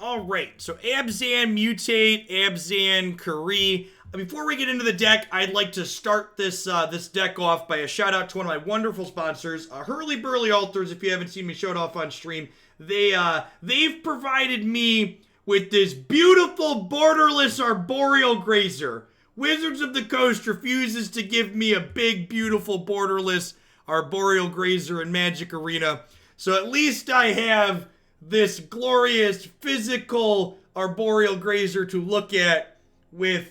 All right, so Abzan, Mutate, Abzan, Kaheera. Before we get into the deck, I'd like to start this this deck off by a shout out to one of my wonderful sponsors, Hurly Burly Altars. If you haven't seen me show it off on stream, they've provided me with this beautiful borderless Arboreal Grazer. Wizards of the Coast refuses to give me a big, beautiful borderless Arboreal Grazer in Magic Arena, so at least I have this glorious physical Arboreal Grazer to look at with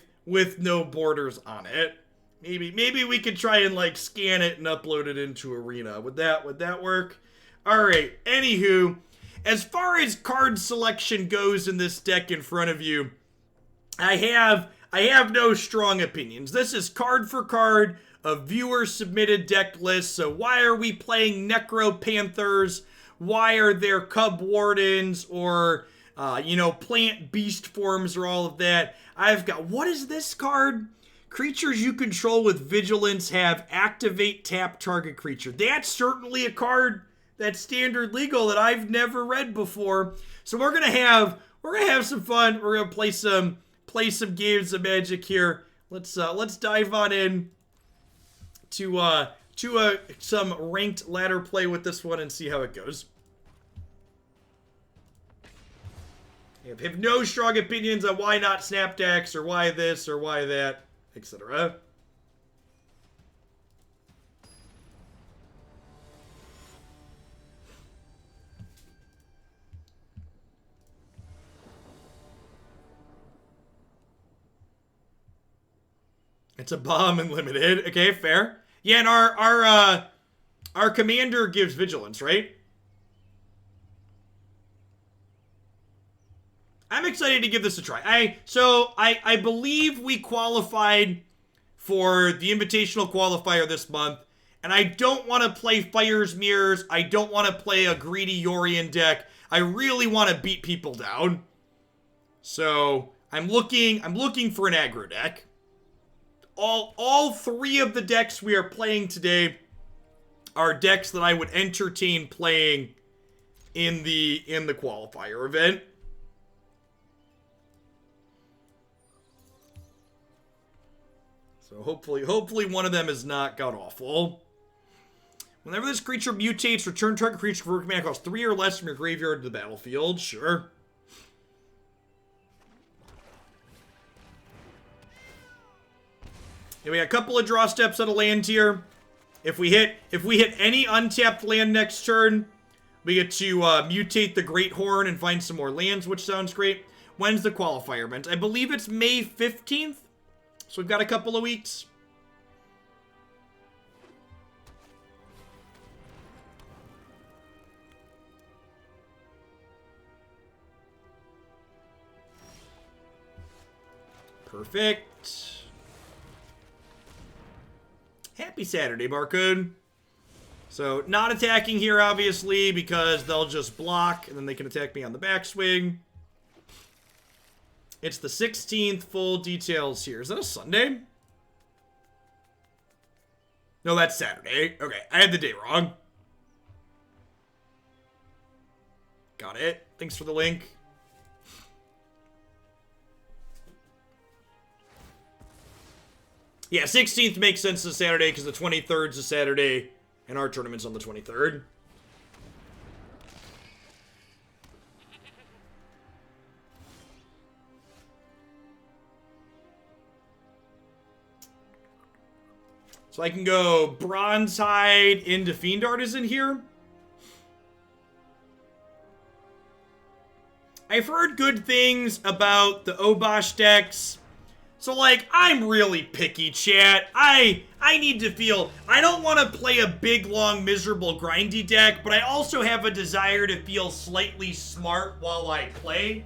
no borders on it. Maybe we could try and like scan it and upload it into Arena. Would that work? All right. Anywho, as far as card selection goes in this deck in front of you, I have no strong opinions. This is card for card a viewer submitted deck list. So why are we playing Necropanthers? Why are there Cubwardens or, plant beast forms or all of that? I've got, what is this card? Creatures you control with vigilance have activate tap target creature. That's certainly a card that's standard legal that I've never read before. So we're gonna have some fun. We're gonna play some games of Magic here. Let's dive on in to some ranked ladder play with this one and see how it goes. I have no strong opinions on why not snap decks or why this or why that, etc. It's a bomb and limited. Okay, fair. Yeah, and our commander gives vigilance, right? I'm excited to give this a try. I believe we qualified for the invitational qualifier this month, and I don't want to play Fire's Mirrors. I don't want to play a greedy Yorion deck. I really want to beat people down. So I'm looking for an aggro deck. All three of the decks we are playing today are decks that I would entertain playing in the qualifier event. So hopefully one of them is not god-awful. Whenever this creature mutates, return target creature for command cost 3 or less from your graveyard to the battlefield. Sure. Yeah, we got a couple of draw steps on a land here. If we hit any untapped land next turn, we get to mutate the Greathorn and find some more lands, which sounds great. When's the qualifier event? I believe it's May 15th. So we've got a couple of weeks. Perfect. Happy Saturday, Barcode. So, not attacking here, obviously, because they'll just block, and then they can attack me on the backswing. It's the 16th, full details here. Is that a Sunday? No, that's Saturday. Okay, I had the day wrong. Got it. Thanks for the link. Yeah, 16th makes sense as Saturday because the 23rd is a Saturday, and our tournament's on the 23rd. So I can go Bronzehide into Fiend Artisan here. I've heard good things about the Obosh decks. So, like, I'm really picky, chat. I need to feel... I don't want to play a big, long, miserable, grindy deck, but I also have a desire to feel slightly smart while I play.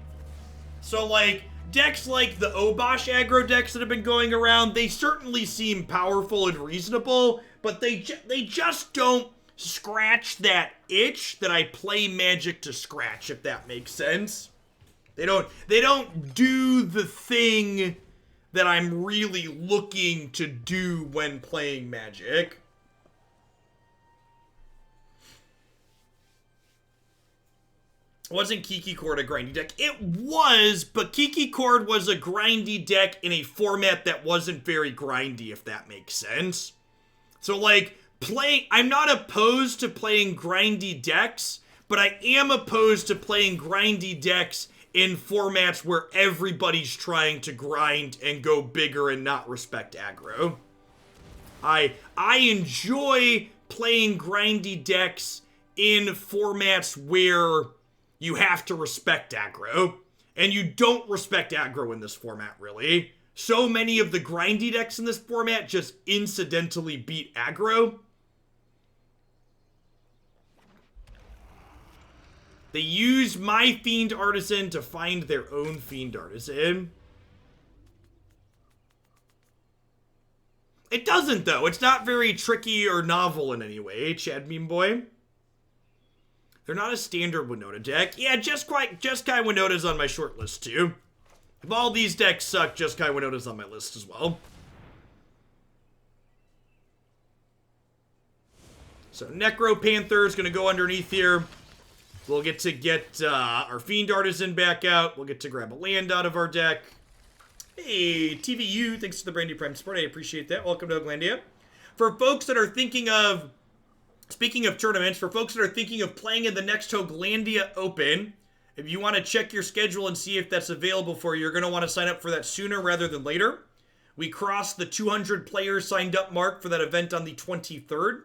So, like, decks like the Obosh aggro decks that have been going around, they certainly seem powerful and reasonable, but they just don't scratch that itch that I play Magic to scratch, if that makes sense. They don't do the thing that I'm really looking to do when playing Magic. Wasn't Kiki Cord a grindy deck? It was, but Kiki Cord was a grindy deck in a format that wasn't very grindy, if that makes sense. So, like, I'm not opposed to playing grindy decks, but I am opposed to playing grindy decks in formats where everybody's trying to grind and go bigger and not respect aggro. I enjoy playing grindy decks in formats where you have to respect aggro, and you don't respect aggro in this format, really. So many of the grindy decks in this format just incidentally beat aggro. They use my Fiend Artisan to find their own Fiend Artisan. It doesn't, though. It's not very tricky or novel in any way, Chad Meme Boy. They're not a standard Winota deck. Yeah, Jeskai Winota's on my short list, too. If all these decks suck, Jeskai Winota's on my list as well. So Necropanther is going to go underneath here. We'll get to our Fiend Artisan back out. We'll get to grab a land out of our deck. Hey, TVU, thanks for the Brandy Prime support. I appreciate that. Welcome to Oglandia. For folks that are thinking of, speaking of tournaments, for folks that are thinking of playing in the next Oglandia Open, if you want to check your schedule and see if that's available for you, you're going to want to sign up for that sooner rather than later. We crossed the 200 players signed up mark for that event on the 23rd.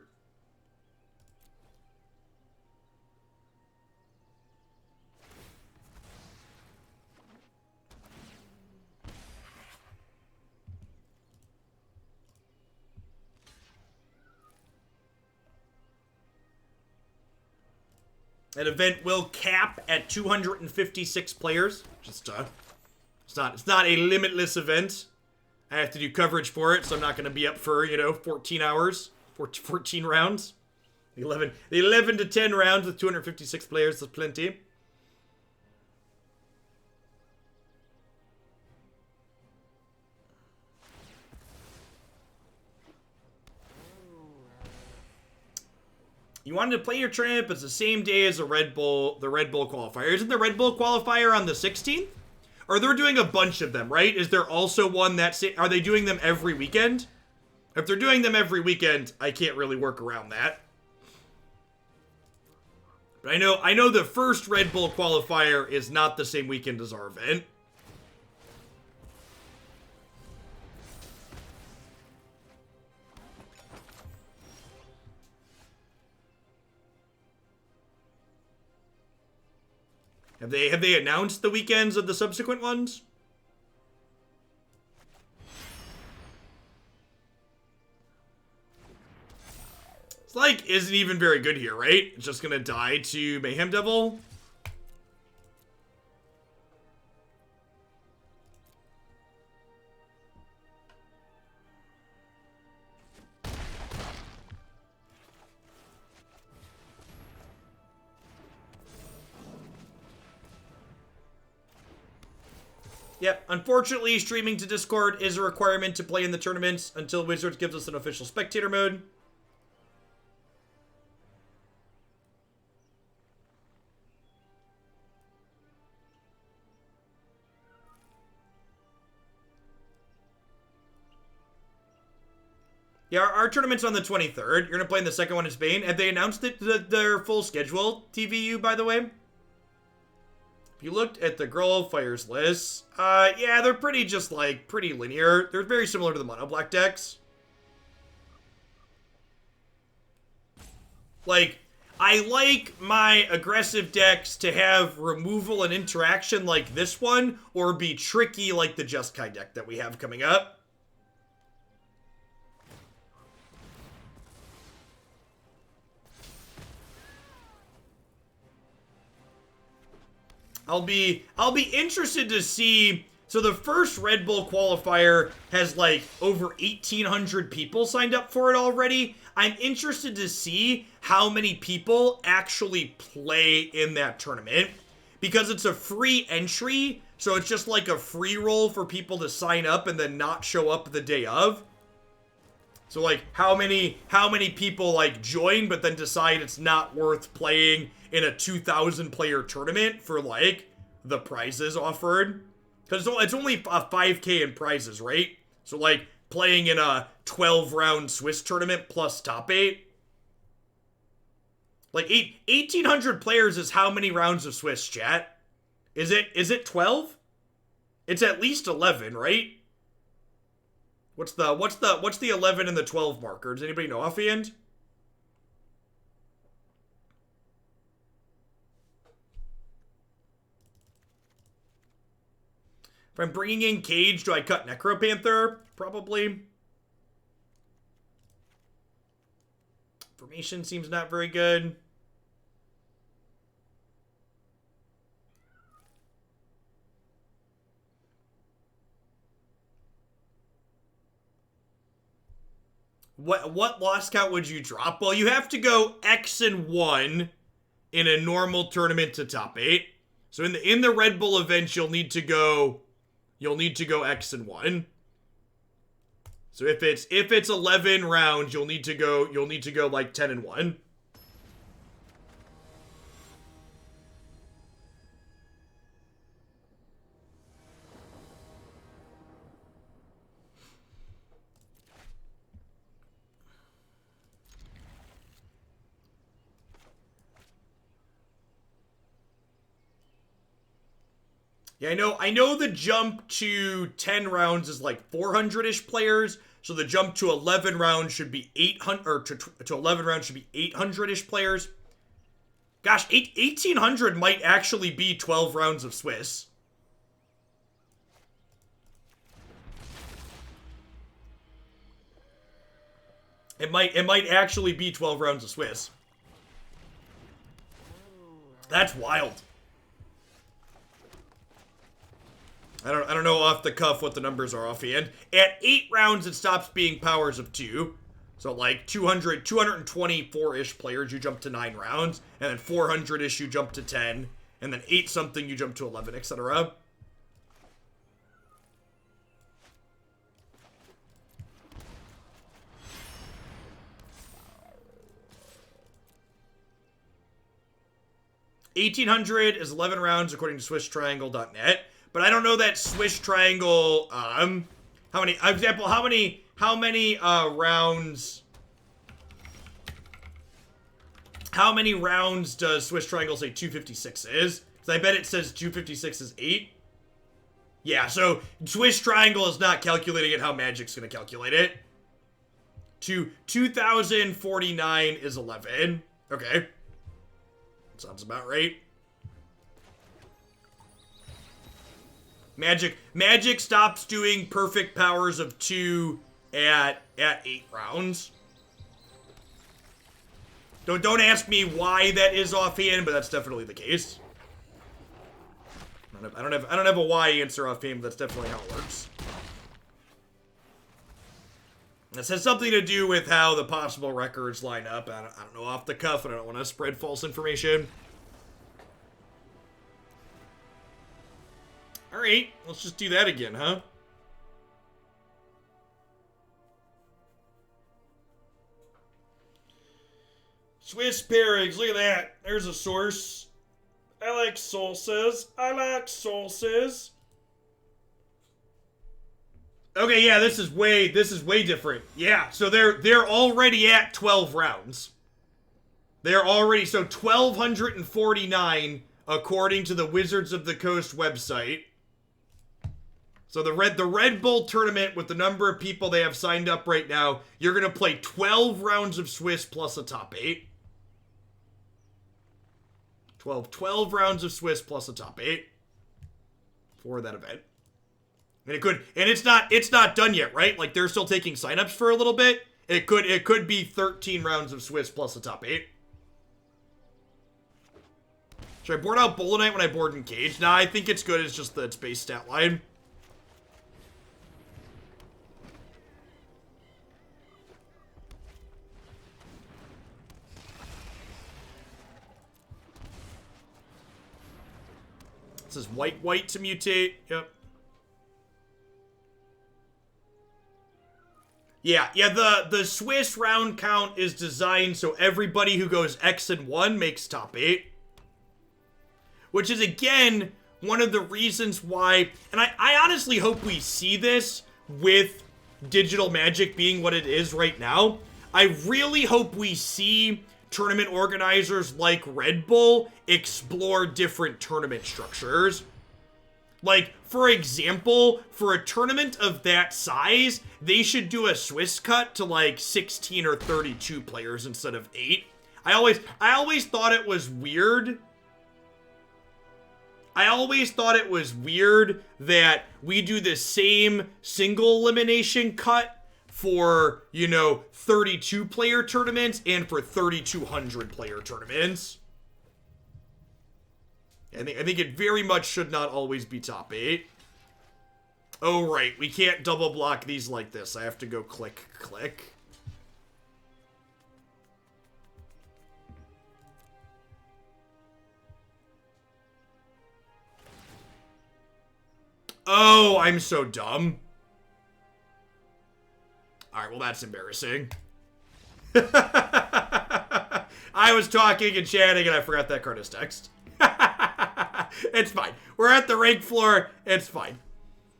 That event will cap at 256 players. Just it's not a limitless event. I have to do coverage for it, so I'm not going to be up for 14 hours, 14 rounds. The 11 to 10 rounds with 256 players is plenty. You wanted to play your tournament, but it's the same day as the Red Bull qualifier. Isn't the Red Bull qualifier on the 16th? Or they're doing a bunch of them, right? Is there also one that's... Are they doing them every weekend? If they're doing them every weekend, I can't really work around that. But I know the first Red Bull qualifier is not the same weekend as our event. Have they announced the weekends of the subsequent ones? It's like, isn't even very good here, right? It's just gonna die to Mayhem Devil. Yep, unfortunately, streaming to Discord is a requirement to play in the tournaments until Wizards gives us an official spectator mode. Yeah, our tournament's on the 23rd. You're going to play in the second one in Spain. Have they announced their full schedule, TVU, by the way? If you looked at the Growlfire's list, yeah, they're pretty pretty linear. They're very similar to the mono black decks. Like, I like my aggressive decks to have removal and interaction like this one, or be tricky like the Jeskai deck that we have coming up. I'll be interested to see. So the first Red Bull qualifier has like over 1,800 people signed up for it already. I'm interested to see how many people actually play in that tournament, because it's a free entry. So it's just like a free roll for people to sign up and then not show up the day of. So, like, how many people, like, join but then decide it's not worth playing in a 2,000 player tournament for, like, the prizes offered? Because it's only a 5K in prizes, right? So, like, playing in a 12-round Swiss tournament plus top 8. Like, 1,800 players is how many rounds of Swiss, chat? Is it 12? It's at least 11, right? What's the 11 and the 12 marker? Does anybody know offhand? If I'm bringing in Cage, do I cut Necropanther? Probably. Formation seems not very good. What loss count would you drop? Well, you have to go X and 1 in a normal tournament to top 8. So in the Red Bull events, you'll need to go X and 1. So if it's 11 rounds, you'll need to go like 10 and 1. Yeah, I know the jump to 10 rounds is like 400-ish players, so the jump to 11 rounds should be 800, or to 11 rounds should be 800-ish players. Gosh, 1,800 might actually be 12 rounds of Swiss. It might actually be 12 rounds of Swiss. That's wild. I don't know off the cuff what the numbers are offhand. At 8 rounds, it stops being powers of 2. So like 224-ish players, you jump to 9 rounds. And then 400-ish, you jump to 10. And then 8-something, you jump to 11, etc. $1,800 is 11 rounds according to SwissTriangle.net. But I don't know that Swiss Triangle, how many rounds does Swiss Triangle say 256 is? Because I bet it says 256 is 8. Yeah, so Swiss Triangle is not calculating it how Magic's going to calculate it. 2,049 is 11. Okay. Sounds about right. Magic stops doing perfect powers of 2 at 8 rounds. Don't ask me why that is offhand, but that's definitely the case. I don't have a why answer offhand, but that's definitely how it works. This has something to do with how the possible records line up. I don't know off the cuff, and I don't want to spread false information. Alright, let's just do that again, huh? Swiss pairings, look at that. There's a source. I like sources. I like sources. Okay, yeah, this is way different. Yeah, so they're already at 12 rounds. They're already, so 1,249 according to the Wizards of the Coast website. So the Red Bull tournament, with the number of people they have signed up right now, you're going to play 12 rounds of Swiss plus a top 8. 12 rounds of Swiss plus a top 8 for that event. And it's not done yet, right? Like, they're still taking signups for a little bit. It could be 13 rounds of Swiss plus a top 8. Should I board out Bolonite when I board in Cage? Nah, I think it's good. It's just its base stat line. It says white to mutate. Yep. Yeah, the Swiss round count is designed so everybody who goes X and 1 makes top 8. Which is, again, one of the reasons why, and I honestly hope we see this with Digital Magic being what it is right now. I really hope we see tournament organizers like Red Bull explore different tournament structures. Like, for example, for a tournament of that size, they should do a Swiss cut to like 16 or 32 players instead of 8. I always thought it was weird. I always thought it was weird that we do the same single elimination cut for, you know, 32 player tournaments and for 3,200 player tournaments. I think it very much should not always be top 8. Oh, right. We can't double block these like this. I have to go click, click. Oh, I'm so dumb. Alright, well, that's embarrassing. I was talking and chatting and I forgot that card is text. It's fine. We're at the rank floor. It's fine.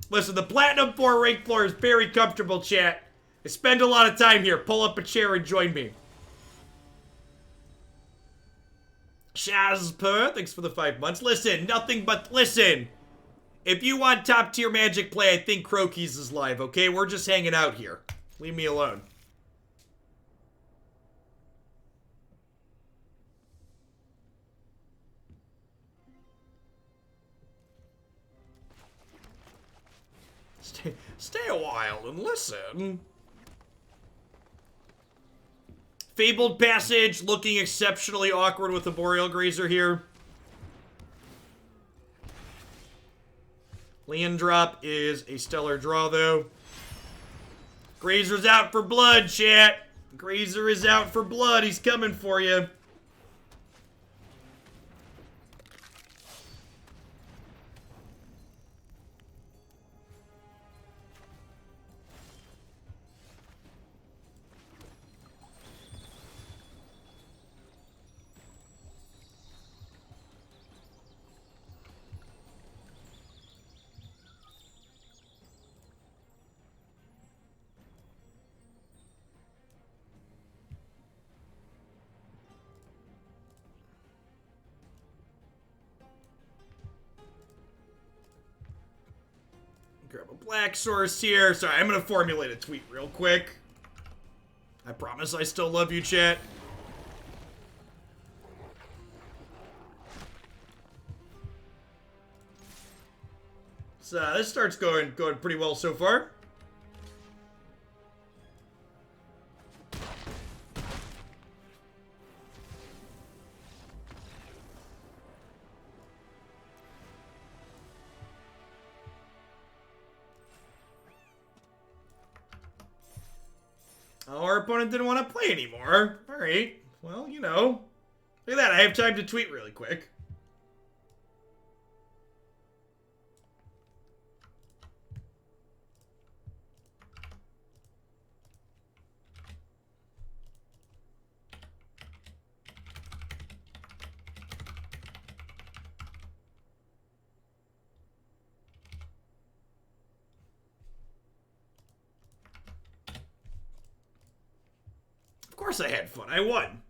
Listen, the Platinum 4 rank floor is very comfortable, chat. I spend a lot of time here. Pull up a chair and join me. Shazper, thanks for the 5 months. Listen, nothing but listen. If you want top tier Magic play, I think Croaky's is live, okay? We're just hanging out here. Leave me alone. Stay a while and listen. Fabled Passage, looking exceptionally awkward with the Arboreal Grazer here. Land drop is a stellar draw, though. Grazer's out for blood, chat. Grazer is out for blood. He's coming for you. Grab a black source here. Sorry, I'm going to formulate a tweet real quick. I promise I still love you, chat. So this starts going pretty well so far. Our opponent didn't want to play anymore. Alright. Well, you know. Look at that. I have time to tweet really quick. Of course I had fun. I won.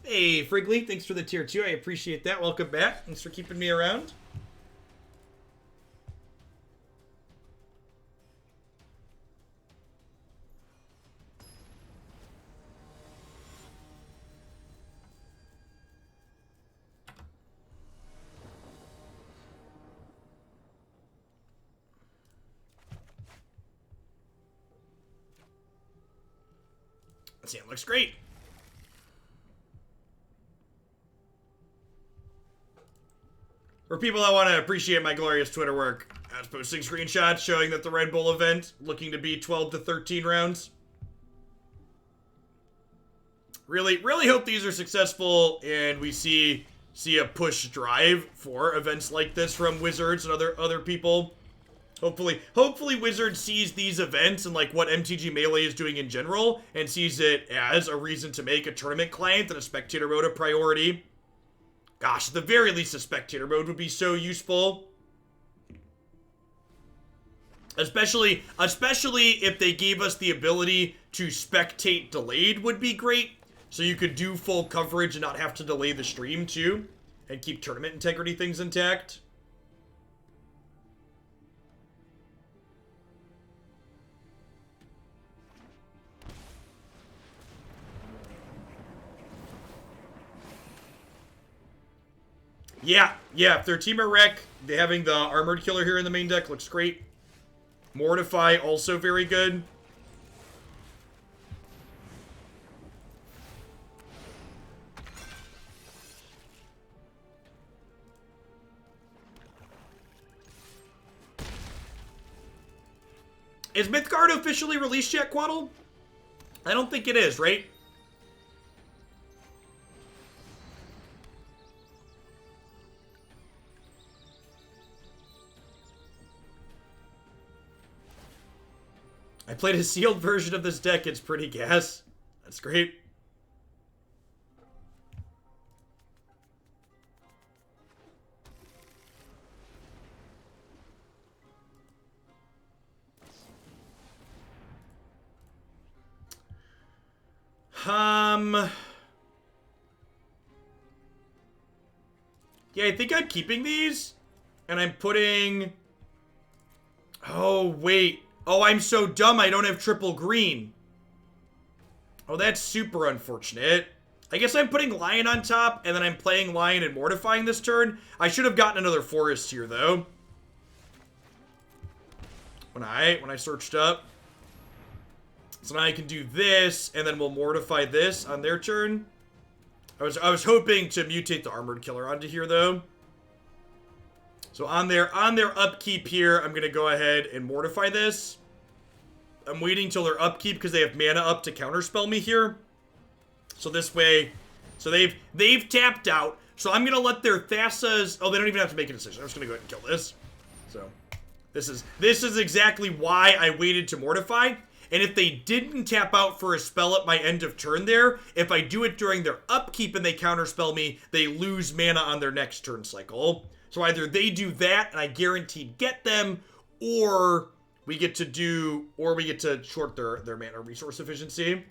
Hey, Frigley, thanks for the tier 2. I appreciate that. Welcome back. Thanks for keeping me around. Sand looks great. For people that want to appreciate my glorious Twitter work, I was posting screenshots showing that the Red Bull event looking to be 12 to 13 rounds. Really hope these are successful and we see a push drive for events like this from Wizards and other people. Hopefully Wizards sees these events and like what MTG Melee is doing in general and sees it as a reason to make a tournament client and a spectator mode a priority. Gosh, at the very least a spectator mode would be so useful. Especially if they gave us the ability to spectate delayed would be great. So you could do full coverage and not have to delay the stream too. And keep tournament integrity things intact. Yeah, if they're Team Wreck, having the Armored Killer here in the main deck looks great. Mortify, also very good. Is Mythgard officially released yet, Quaddle? I don't think it is, right? I played a sealed version of this deck. It's pretty gas. That's great. Yeah, I think I'm keeping these. And I'm putting... Oh, wait. Oh, I'm so dumb I don't have triple green. Oh, that's super unfortunate. I guess I'm putting Lion on top, and then I'm playing Lion and Mortifying this turn. I should have gotten another Forest here, though. When I searched up. So now I can do this, and then we'll Mortify this on their turn. I was hoping to mutate the Armored Killer onto here, though. So on their upkeep here, I'm going to go ahead and Mortify this. I'm waiting till their upkeep because they have mana up to counterspell me here. So this way, so they've tapped out. So I'm going to let their Thassa's, oh, they don't even have to make a decision. I'm just going to go ahead and kill this. So this is exactly why I waited to Mortify. And if they didn't tap out for a spell at my end of turn there, if I do it during their upkeep and they counterspell me, they lose mana on their next turn cycle. So either they do that and I guaranteed get them, or we get to short their mana resource efficiency.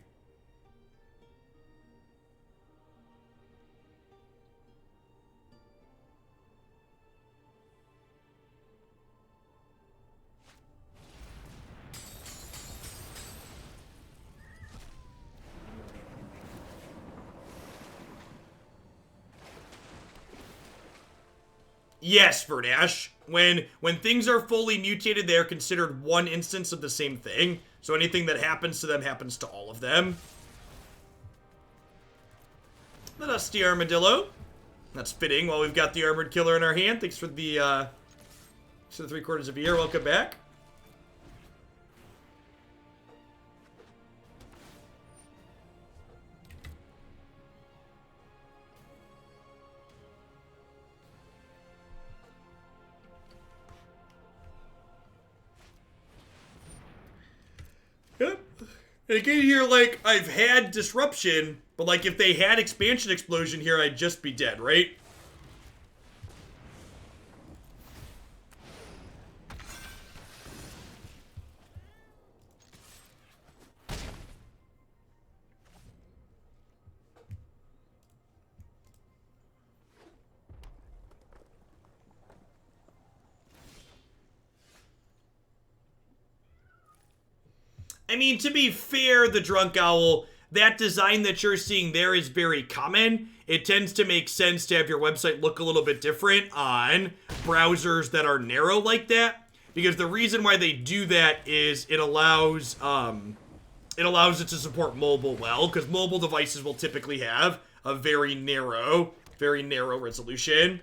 Yes, Verdash. When things are fully mutated, they are considered one instance of the same thing. So anything that happens to them happens to all of them. The Dusty Armadillo. That's fitting while we've got the Armored Killer in our hand. Thanks for the 3/4 of a year. Welcome back. Yep. And again here, like, I've had Disruption, but like if they had Expansion Explosion here, I'd just be dead, right? I mean, to be fair, the Drunk Owl, that design that you're seeing there is very common. It tends to make sense to have your website look a little bit different on browsers that are narrow like that. Because the reason why they do that is it allows It allows it to support mobile well, because mobile devices will typically have a very narrow resolution.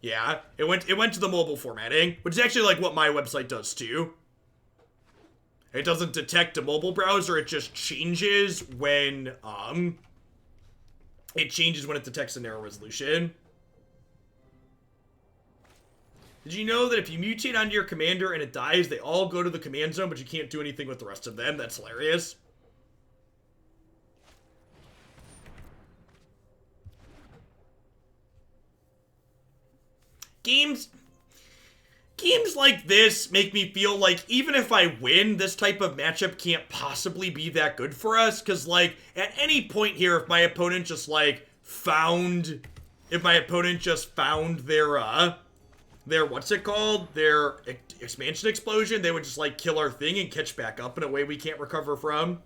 Yeah, it went to the mobile formatting, which is actually like what my website does too. It doesn't detect a mobile browser, it just changes when it detects a narrow resolution. Did you know that if you mutate onto your commander and it dies, they all go to the command zone, but you can't do anything with the rest of them? That's hilarious. Games like this make me feel like even if I win, this type of matchup can't possibly be that good for us. Because, like, at any point here, if my opponent just, like, found their what's it called? Their expansion explosion, they would just, like, kill our thing and catch back up in a way we can't recover from.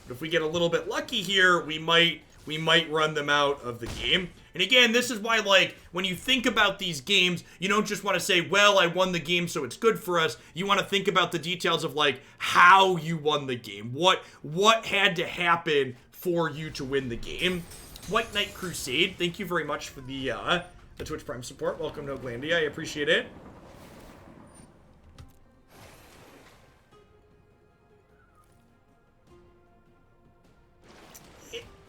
But if we get a little bit lucky here, we might run them out of the game. And again, this is why, like, when you think about these games, you don't just want to say, well, I won the game, so it's good for us. You want to think about the details of, like, how you won the game. What had to happen for you to win the game. White Knight Crusade, thank you very much for the Twitch Prime support. Welcome to Oaklandia, I appreciate it.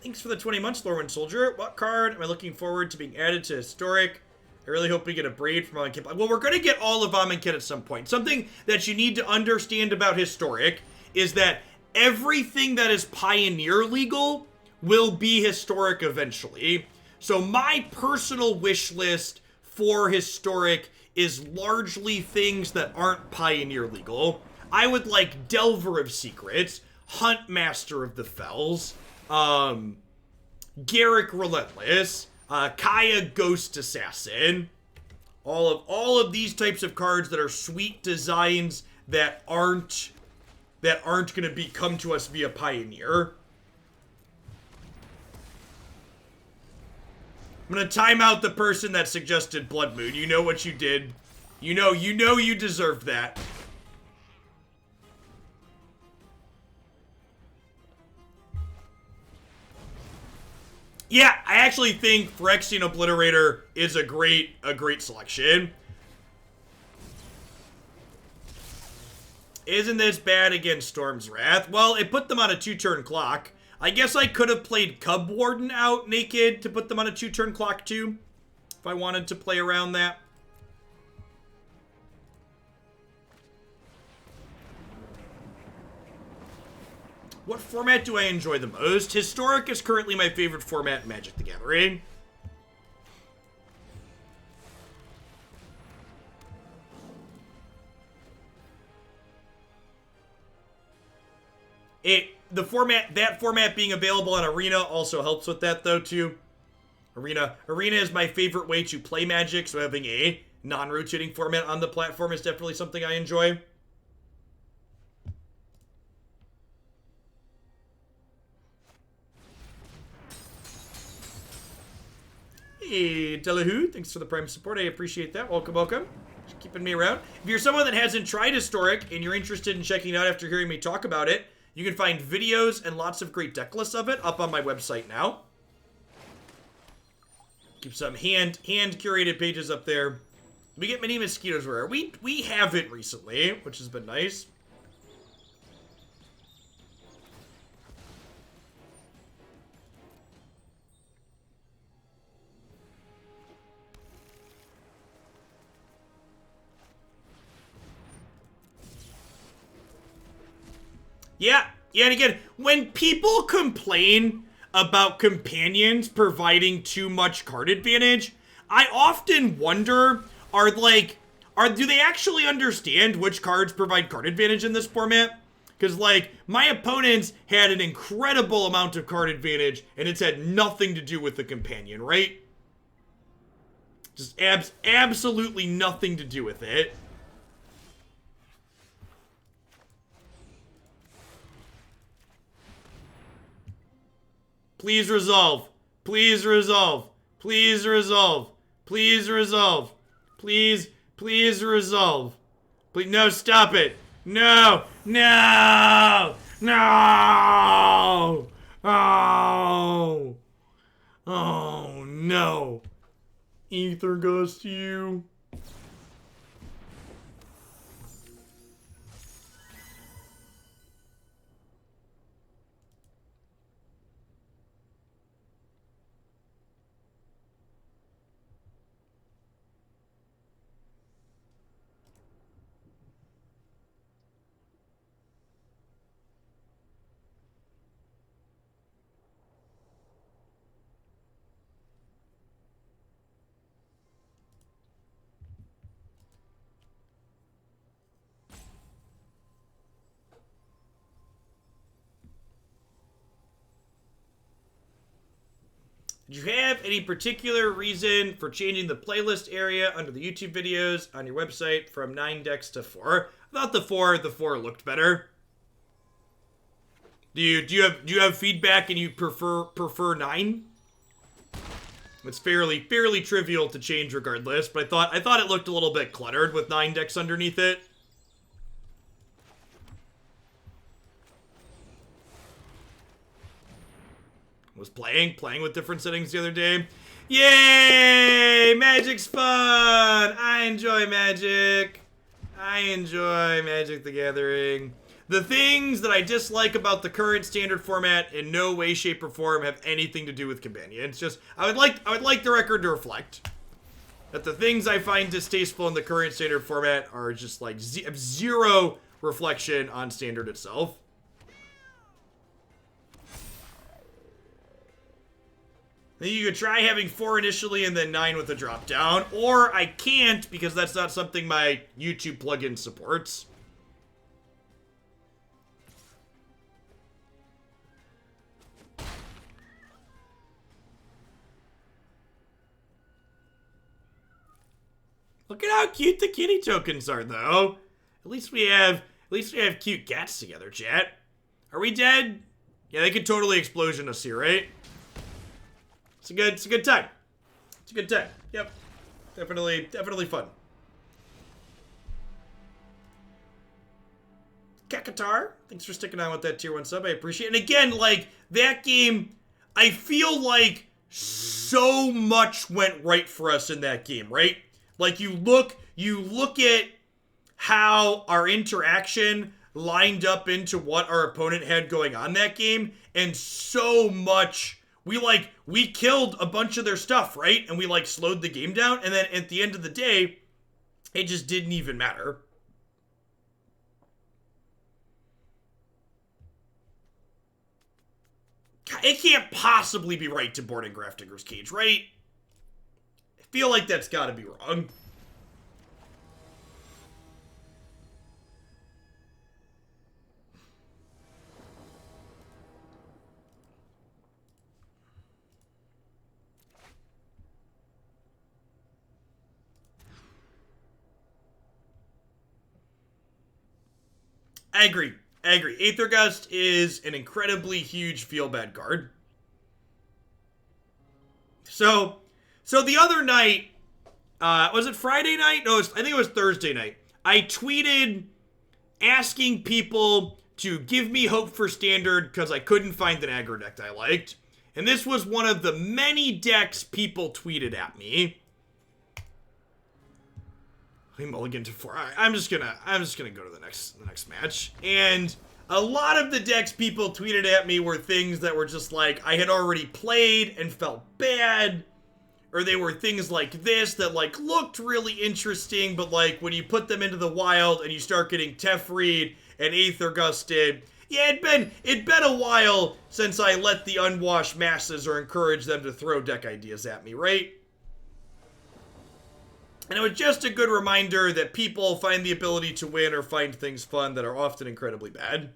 Thanks for the 20 months, Lorwyn Soldier. What card am I looking forward to being added to Historic? I really hope we get a Braid from Amonkhet. Well, we're going to get all of Amonkhet at some point. Something that you need to understand about Historic is that everything that is Pioneer legal will be Historic eventually. So my personal wish list for Historic is largely things that aren't Pioneer legal. I would like Delver of Secrets, Huntmaster of the Fells, Garrick Relentless, Kaya Ghost Assassin, all of these types of cards that are sweet designs that aren't gonna come to us via Pioneer. I'm gonna time out the person that suggested Blood Moon. You know what you did. You know you deserved that. Yeah, I actually think Phyrexian Obliterator is a great selection. Isn't this bad against Storm's Wrath? Well, it put them on a 2-turn clock. I guess I could have played Cubwarden out naked to put them on a 2-turn clock too, if I wanted to play around that. What format do I enjoy the most? Historic is currently my favorite format in Magic the Gathering. That format being available on Arena also helps with that though too. Arena is my favorite way to play Magic, so having a non-rotating format on the platform is definitely something I enjoy. Hey, Delahoo, thanks for the Prime support. I appreciate that. Welcome, welcome. Just keeping me around. If you're someone that hasn't tried Historic and you're interested in checking it out after hearing me talk about it, you can find videos and lots of great deck lists of it up on my website now. Keep some hand-curated pages up there. We get many mosquitoes rare. We haven't recently, which has been nice. Yeah, and again, when people complain about companions providing too much card advantage, I often wonder, do they actually understand which cards provide card advantage in this format? Because, like, my opponents had an incredible amount of card advantage, and it's had nothing to do with the companion, right? Just absolutely nothing to do with it. Please resolve. Please resolve. Please resolve. Please resolve. Please resolve. Please, no, stop it. No! No! No! Oh! Oh, no. Ether goes to you. Did you have any particular reason for changing the playlist area under the YouTube videos on your website from 9 decks to 4? I thought the 4 looked better. Do you have feedback and you prefer 9? It's fairly trivial to change regardless, but I thought it looked a little bit cluttered with 9 decks underneath it. Was playing with different settings the other day. Yay! Magic's fun! I enjoy Magic. I enjoy Magic the Gathering. The things that I dislike about the current standard format in no way, shape, or form have anything to do with Companion. It's just, I would like the record to reflect that the things I find distasteful in the current standard format are just like zero reflection on standard itself. You could try having 4 initially and then 9 with a drop down, or I can't because that's not something my YouTube plugin supports. Look at how cute the kitty tokens are, though. At least we have cute cats together, chat. Are we dead? Yeah, they could totally explosion us here, right? It's a good time. It's a good time. Yep. Definitely fun. Kakatar, thanks for sticking on with that tier 1 sub. I appreciate it. And again, like, that game, I feel like so much went right for us in that game, right? Like, you look at how our interaction lined up into what our opponent had going on that game, and so much... We killed a bunch of their stuff, right? And we, like, slowed the game down. And then at the end of the day, it just didn't even matter. It can't possibly be right to board in Grafdigger's Cage, right? I feel like that's gotta be wrong. I agree. Aethergust is an incredibly huge feel-bad card. So the other night, was it Friday night? No, I think it was Thursday night. I tweeted asking people to give me hope for Standard because I couldn't find an aggro deck that I liked. And this was one of the many decks people tweeted at me. Mulligan to 4. I'm just gonna go to the next match. And a lot of the decks people tweeted at me were things that were just like I had already played and felt bad, or they were things like this that like looked really interesting, but like when you put them into the wild and you start getting Tefreed and Aethergusted, yeah, it'd been a while since I let the unwashed masses or encouraged them to throw deck ideas at me, right? And it was just a good reminder that people find the ability to win or find things fun that are often incredibly bad.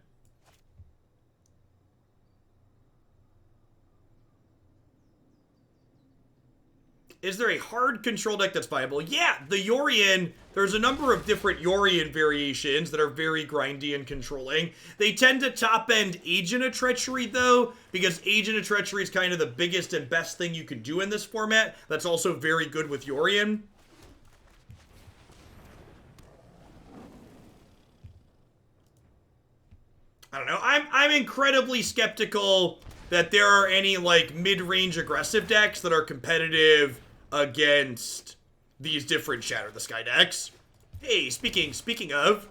Is there a hard control deck that's viable? Yeah, the Yorion, there's a number of different Yorion variations that are very grindy and controlling. They tend to top-end Agent of Treachery, though, because Agent of Treachery is kind of the biggest and best thing you can do in this format. That's also very good with Yorion. I don't know. I'm incredibly skeptical that there are any, like, mid-range aggressive decks that are competitive against these different Shatter the Sky decks. Hey, speaking of,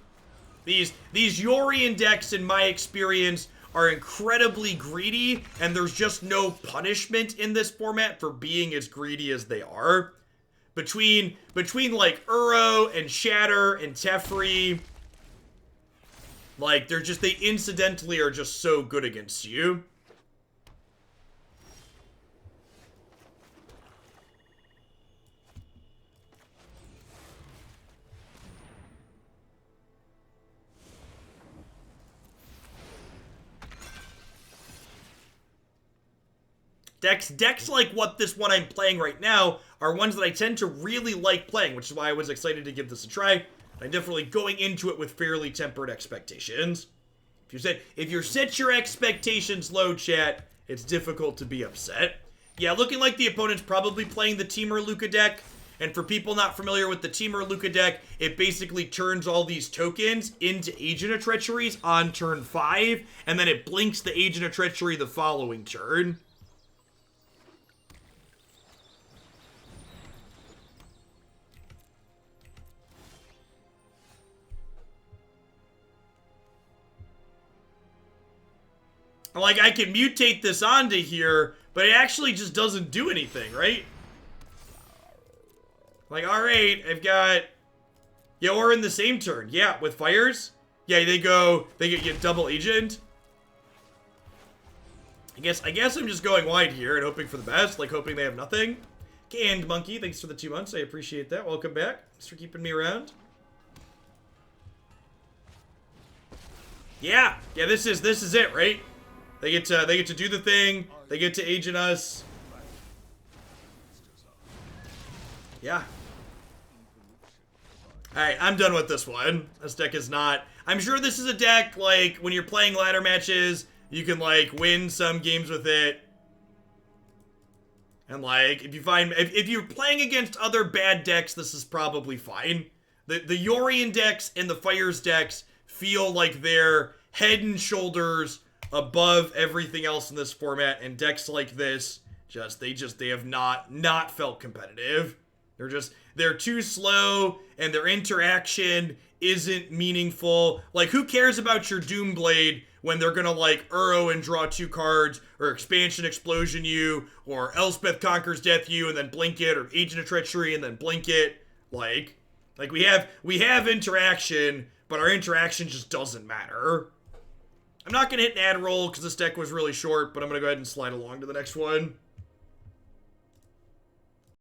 these Yorion decks, in my experience, are incredibly greedy, and there's just no punishment in this format for being as greedy as they are. Between like Uro and Shatter and Teferi, like, they incidentally are just so good against you. Decks like what this one I'm playing right now are ones that I tend to really like playing, which is why I was excited to give this a try. I'm definitely going into it with fairly tempered expectations. If you set your expectations low, chat, it's difficult to be upset. Yeah, looking like the opponent's probably playing the Temur Luca deck. And for people not familiar with the Temur Luca deck, it basically turns all these tokens into Agent of Treacheries on turn 5, and then it blinks the Agent of Treachery the following turn. Like, I can mutate this onto here, but it actually just doesn't do anything, right? Like, alright, I've got... Yeah, or in the same turn. Yeah, with fires. Yeah, they get double agent. I guess I'm just going wide here and hoping for the best, like hoping they have nothing. Canned Monkey, thanks for the 2 months. I appreciate that. Welcome back. Thanks for keeping me around. Yeah, this is it, right? They get to do the thing. They get to agent us. Yeah. Alright, I'm done with this one. This deck is not... I'm sure this is a deck, like, when you're playing ladder matches, you can, like, win some games with it. And, like, if you're playing against other bad decks, this is probably fine. The Yorion decks and the Fires decks feel like they're head and shoulders above everything else in this format, and decks like this they have not felt competitive. They're too slow, and their interaction isn't meaningful. Like, who cares about your Doomblade when they're gonna, like, Uro and draw 2 cards, or Expansion Explosion you, or Elspeth Conquers Death you and then blink it, or Agent of Treachery and then blink it. Like we have interaction, but our interaction just doesn't matter. I'm not going to hit an ad roll because this deck was really short, but I'm going to go ahead and slide along to the next one.